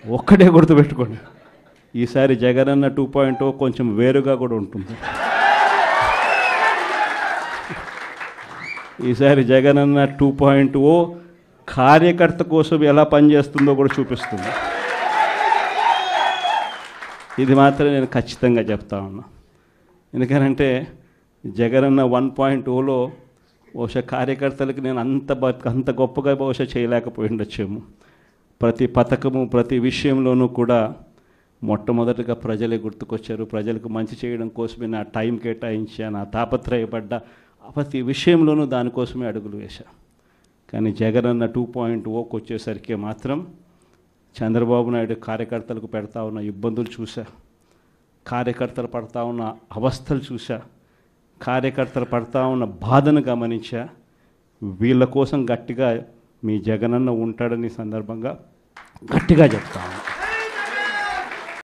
ఒక్కటే గుర్తుపెట్టుకోండి, ఈసారి జగనన్న 2.0 కొంచెం వేరుగా కూడా ఉంటుంది. ఈసారి జగనన్న 2.0 కార్యకర్త కోసం ఎలా పనిచేస్తుందో కూడా చూపిస్తుంది. ఇది మాత్రం నేను ఖచ్చితంగా చెప్తా ఉన్నా. ఎందుకనంటే జగనన్న 1.0లో బహుశా కార్యకర్తలకు నేను అంత గొప్పగా బహుశా చేయలేకపోయి ఉండొచ్చేమో. ప్రతి పథకము ప్రతి విషయంలోనూ కూడా మొట్టమొదటిగా ప్రజలే గుర్తుకొచ్చారు. ప్రజలకు మంచి చేయడం కోసమే నా టైం కేటాయించా, నా తాపత్రయపడ్డా, ప్రతి విషయంలోనూ దానికోసమే అడుగులు వేశా. కానీ జగనన్న 2.0కి వచ్చేసరికి మాత్రం చంద్రబాబు నాయుడు కార్యకర్తలకు పెడతా ఉన్న ఇబ్బందులు చూసా, కార్యకర్తలు పడతా ఉన్న అవస్థలు చూసా, కార్యకర్తలు పడతా ఉన్న బాధను గమనించా. వీళ్ళ కోసం గట్టిగా మీ జగనన్న ఉంటాడని సందర్భంగా గట్టిగా చెప్తా ఉన్నా.